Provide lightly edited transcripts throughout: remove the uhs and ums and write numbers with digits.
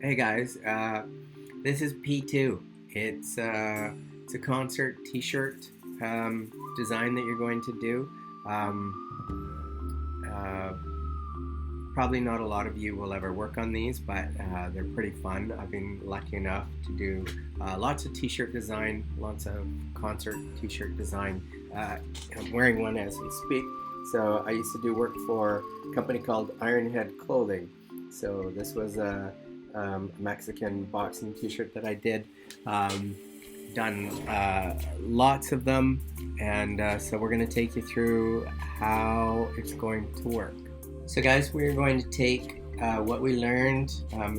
Hey guys, this is P2. It's a concert T-shirt design that you're going to do. Uh, Probably not a lot of you will ever work on these, but they're pretty fun. I've been lucky enough to do lots of T-shirt design, lots of concert T-shirt design. I'm wearing one as we speak. So I used to do work for a company called Ironhead Clothing. So this was a Mexican boxing T-shirt that I did. Um, Done lots of them, and so we're going to take you through how it's going to work. So guys, we're going to take what we learned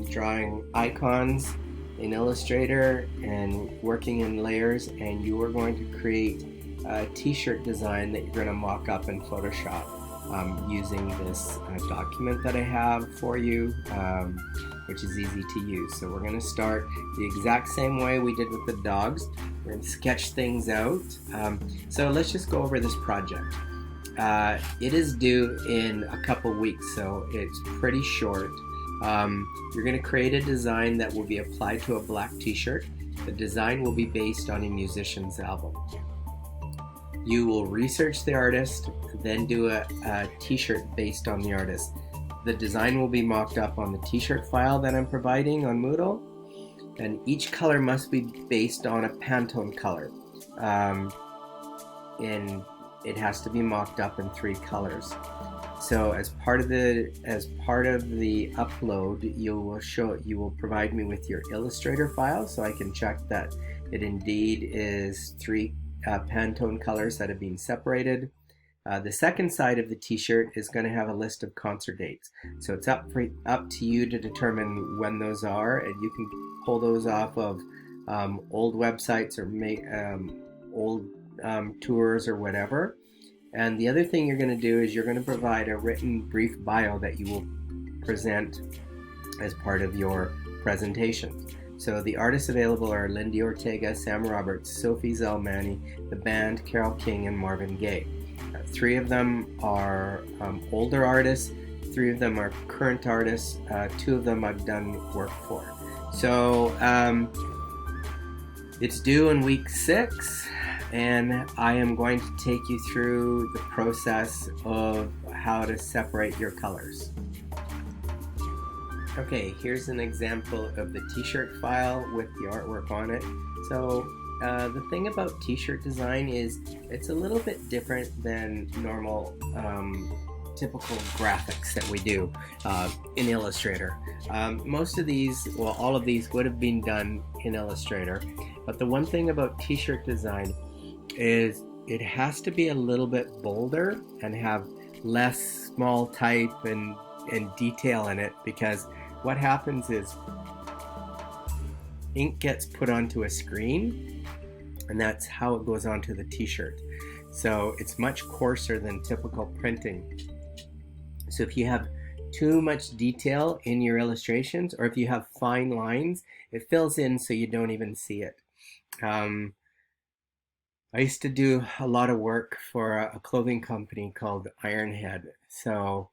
drawing icons in Illustrator and working in layers, and you are going to create a t-shirt design that you're going to mock up in Photoshop using this document that I have for you, which is easy to use. So we're going to start the exact same way we did with the dogs. We're going to sketch things out. So let's just go over this project. It is due in a couple weeks, so it's pretty short. You're going to create a design that will be applied to a black t-shirt. The design will be based on a musician's album. You will research the artist, then do a t-shirt based on the artist. The design will be mocked up on the t-shirt file that I'm providing on Moodle, and each color must be based on a Pantone color. And it has to be mocked up in 3 colors. So as part of the upload, you will provide me with your Illustrator file, so I can check that it indeed is 3 Pantone colors that have been separated. The second side of the t-shirt is going to have a list of concert dates. So it's up to you to determine when those are, and you can pull those off of old websites or old tours or whatever. And the other thing you're going to do is you're going to provide a written brief bio that you will present as part of your presentation. So the artists available are Lindy Ortega, Sam Roberts, Sophie Zelmani, the band, Carole King, and Marvin Gaye. 3 of them are older artists, 3 of them are current artists, 2 of them I've done work for. So it's due in week 6, and I am going to take you through the process of how to separate your colors. Okay, here's an example of the t-shirt file with the artwork on it. So the thing about t-shirt design is it's a little bit different than normal typical graphics that we do in Illustrator. Most of these, well, all of these would have been done in Illustrator, but the one thing about t-shirt design is it has to be a little bit bolder and have less small type and detail in it, because what happens is ink gets put onto a screen, and that's how it goes onto the t-shirt. So it's much coarser than typical printing. So if you have too much detail in your illustrations, or if you have fine lines, it fills in so you don't even see it. I used to do a lot of work for a clothing company called Ironhead. So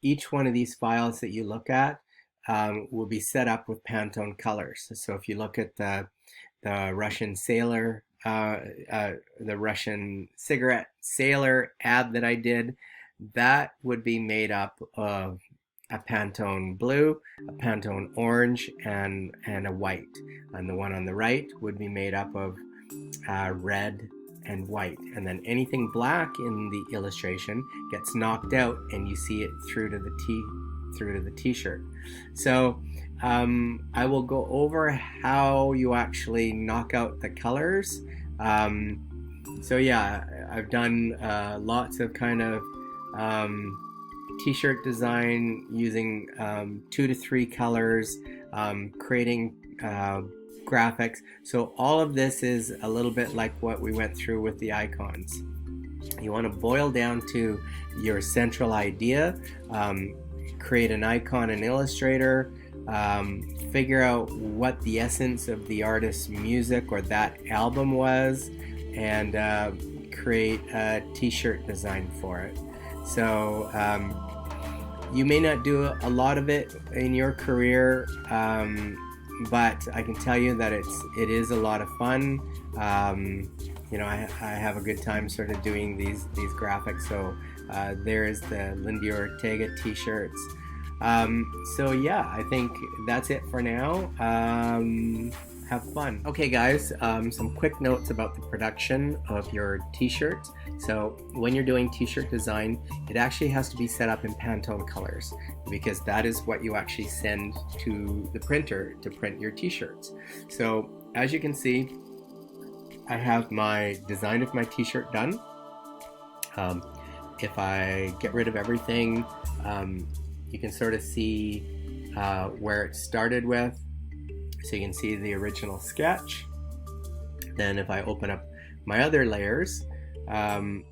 each one of these files that you look at will be set up with Pantone colors. So if you look at the Russian sailor, the Russian cigarette sailor ad that I did, that would be made up of a Pantone blue, a Pantone orange, and a white. And the one on the right would be made up of red and white, and then anything black in the illustration gets knocked out, and you see it through to the t-shirt. So I will go over how you actually knock out the colors. So yeah, I've done lots of kind of t-shirt design using 2 to 3 colors, creating graphics. So all of this is a little bit like what we went through with the icons. You want to boil down to your central idea, create an icon in Illustrator, figure out what the essence of the artist's music or that album was, and create a t-shirt design for it. So You may not do a lot of it in your career, but I can tell you that it is a lot of fun. You know, I have a good time sort of doing these graphics. So there is the Lindy Ortega t-shirts. So yeah, I think that's it for now. Have fun. Okay guys, some quick notes about the production of your t-shirts. So when you're doing t-shirt design, it actually has to be set up in Pantone colors, because that is what you actually send to the printer to print your t-shirts. So as you can see, I have my design of my t-shirt done. If I get rid of everything, you can sort of see where it started with. So you can see the original sketch. Then if I open up my other layers and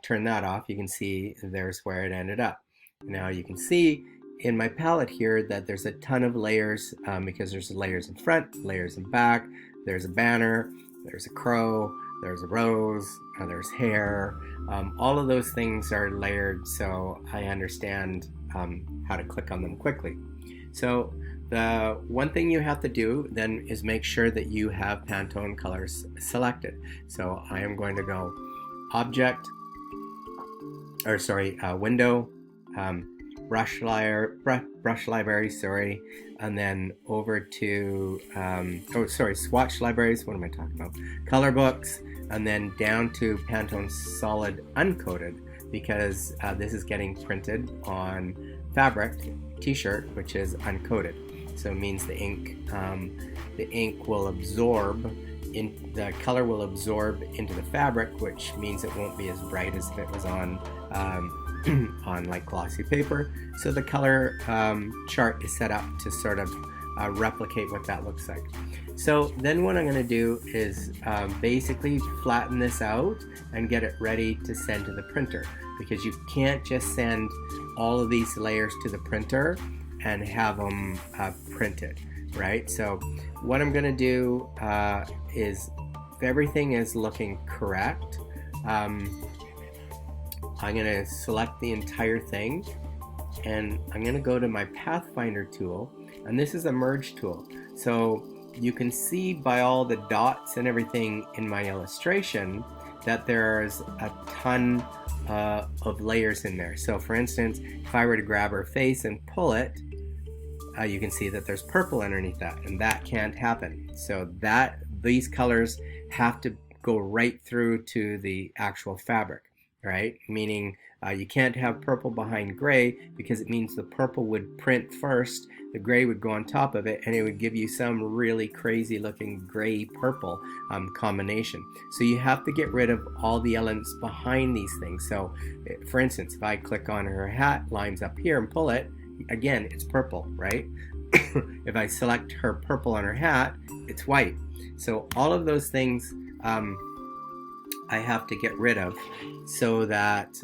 turn that off, you can see there's where it ended up. Now you can see in my palette here that there's a ton of layers, because there's layers in front, layers in back, there's a banner, there's a crow, there's a rose, there's hair. All of those things are layered, so I understand how to click on them quickly. So the one thing you have to do then is make sure that you have Pantone colors selected. So I am going to go Object, or sorry, Window, Brush Library, sorry, and then over to, Swatch Libraries, what am I talking about? Color Books, and then down to Pantone Solid Uncoated, because this is getting printed on fabric t-shirt, which is uncoated. So it means the ink will absorb, the color will absorb into the fabric, which means it won't be as bright as if it was on on like glossy paper. So the color chart is set up to sort of replicate what that looks like. So then what I'm going to do is basically flatten this out and get it ready to send to the printer, because you can't just send all of these layers to the printer and have them printed, right? So what I'm going to do is, if everything is looking correct, I'm going to select the entire thing, and I'm going to go to my Pathfinder tool, and this is a merge tool. So you can see by all the dots and everything in my illustration that there's a ton of layers in there. So for instance, if I were to grab her face and pull it, you can see that there's purple underneath that, and that can't happen. So that these colors have to go right through to the actual fabric, right? Meaning you can't have purple behind gray, because it means the purple would print first, the gray would go on top of it, and it would give you some really crazy looking gray purple combination. So you have to get rid of all the elements behind these things. So for instance, if I click on her hat, lines up here, and pull it, again, it's purple, right? If I select her purple on her hat, it's white. So all of those things I have to get rid of, so that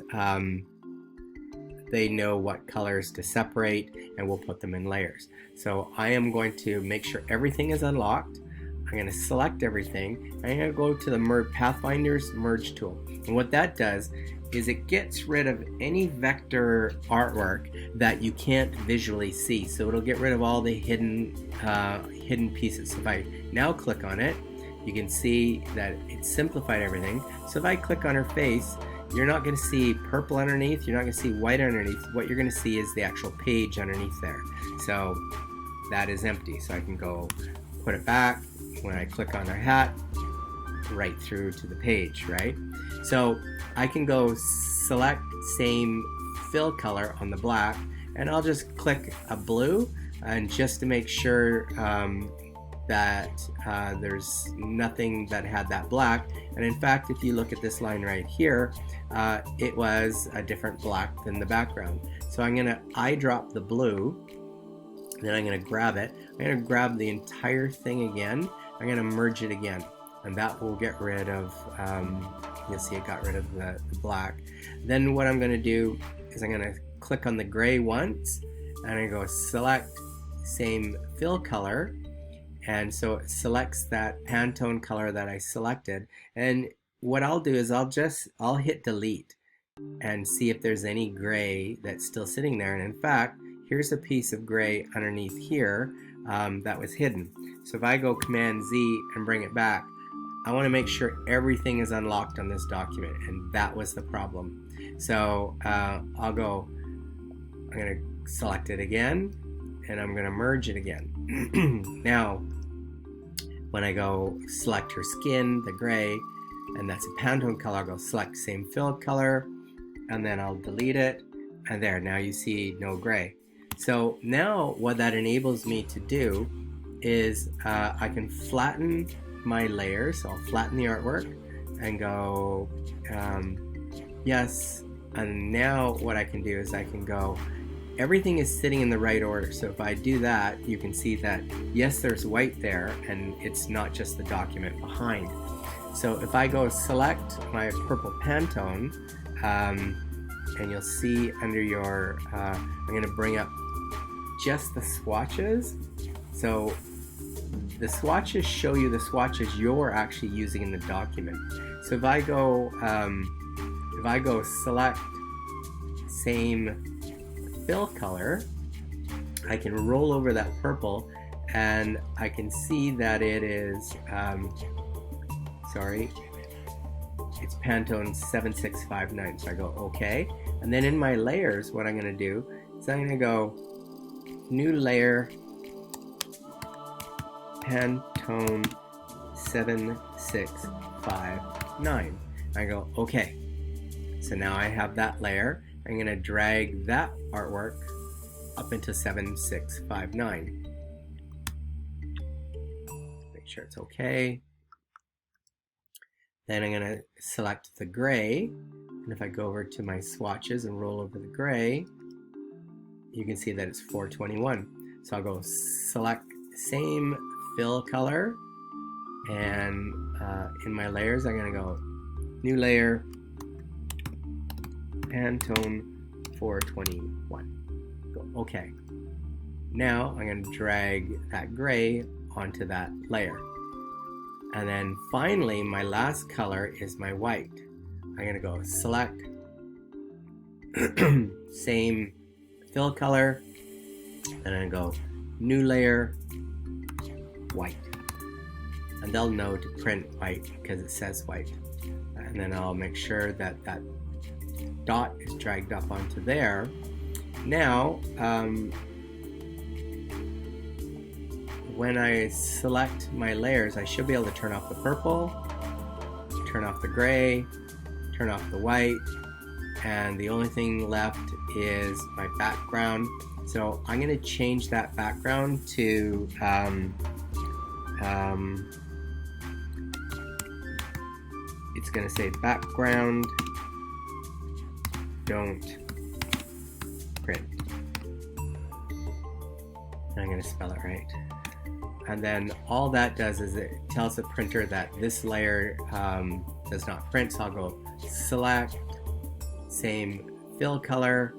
they know what colors to separate, and we'll put them in layers. So I am going to make sure everything is unlocked. I'm going to select everything. I'm going to go to the Pathfinder's Merge tool. And what that does is it gets rid of any vector artwork that you can't visually see. So it'll get rid of all the hidden pieces. So if I now click on it, you can see that it simplified everything. So if I click on her face, you're not going to see purple underneath, you're not going to see white underneath. What you're going to see is the actual page underneath there. So that is empty. So I can go put it back. When I click on her hat, right through to the page, right? So I can go select same fill color on the black, and I'll just click a blue, and just to make sure that there's nothing that had that black. And in fact, if you look at this line right here, it was a different black than the background. So I'm gonna eyedrop the blue, then I'm gonna grab it. I'm gonna grab the entire thing again. I'm gonna merge it again, and that will get rid of, you'll see it got rid of the black. Then what I'm gonna do is I'm gonna click on the gray once, and I go select same fill color, and so it selects that Pantone color that I selected. And what I'll do is I'll hit delete, and see if there's any gray that's still sitting there. And in fact, here's a piece of gray underneath here that was hidden. So if I go Command Z and bring it back, I want to make sure everything is unlocked on this document, and that was the problem. So I'm going to select it again, and I'm going to merge it again. Now, when I go select her skin, the gray, and that's a Pantone color, I'll go select same fill color, and then I'll delete it, and there, now you see no gray. So now what that enables me to do is I can flatten my layers. So I'll flatten the artwork and go yes, and now what I can do is I can go, everything is sitting in the right order. So if I do that, you can see that yes, there's white there, and it's not just the document behind. So if I go select my purple Pantone, and you'll see under your, I'm going to bring up just the swatches. So the swatches show you the swatches you're actually using in the document. So if I go select same fill color, I can roll over that purple, and I can see that it is, it's Pantone 7659. So I go OK, and then in my layers, what I'm going to do is I'm going to go new layer, Pantone 7659. I go OK. So now I have that layer. I'm going to drag that artwork up into 7659. Make sure it's OK. Then I'm going to select the gray, and if I go over to my swatches and roll over the gray, you can see that it's 421. So I'll go select same fill color, and in my layers I'm going to go new layer, Pantone 421. Go OK. Now I'm going to drag that gray onto that layer. And then finally, my last color is my white. I'm going to go select same fill color, and I'm going to go new layer, white. And they'll know to print white because it says white. And then I'll make sure that that dot is dragged up onto there. Now, when I select my layers, I should be able to turn off the purple, turn off the gray, turn off the white, and the only thing left is my background. So I'm going to change that background to it's going to say background don't print. I'm going to spell it right. And then all that does is it tells the printer that this layer does not print. So I'll go select same fill color,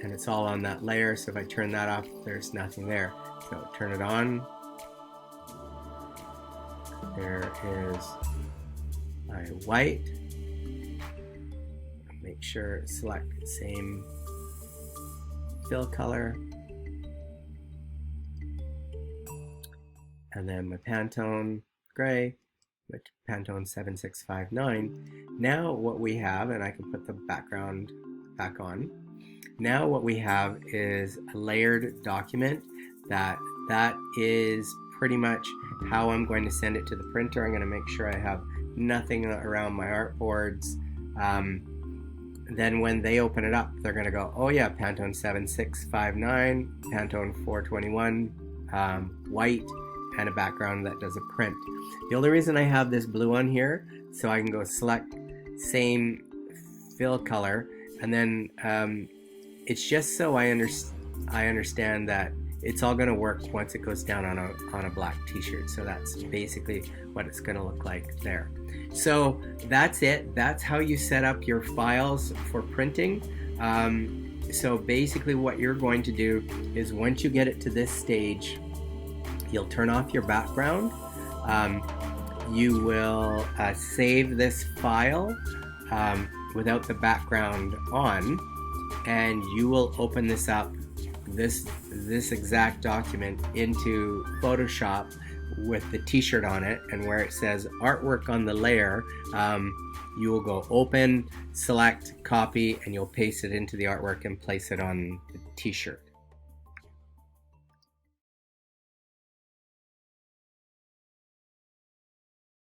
and it's all on that layer. So if I turn that off, there's nothing there. So turn it on. There is my white. Make sure select same fill color. And then my Pantone gray, my Pantone 7659. Now what we have, and I can put the background back on. Now what we have is a layered document that is pretty much how I'm going to send it to the printer. I'm going to make sure I have nothing around my artboards. Then when they open it up, they're going to go, oh yeah, Pantone 7659, Pantone 421, white, and a background that does a print. The only reason I have this blue on here, so I can go select same fill color, and then it's just so I understand that it's all going to work once it goes down on a black t-shirt. So that's basically what it's going to look like there. So that's it. That's how you set up your files for printing. So basically what you're going to do is once you get it to this stage, you'll turn off your background. You will save this file without the background on, and you will open this up, this exact document, into Photoshop with the t-shirt on it, and where it says artwork on the layer, you will go open, select, copy, and you'll paste it into the artwork and place it on the t-shirt.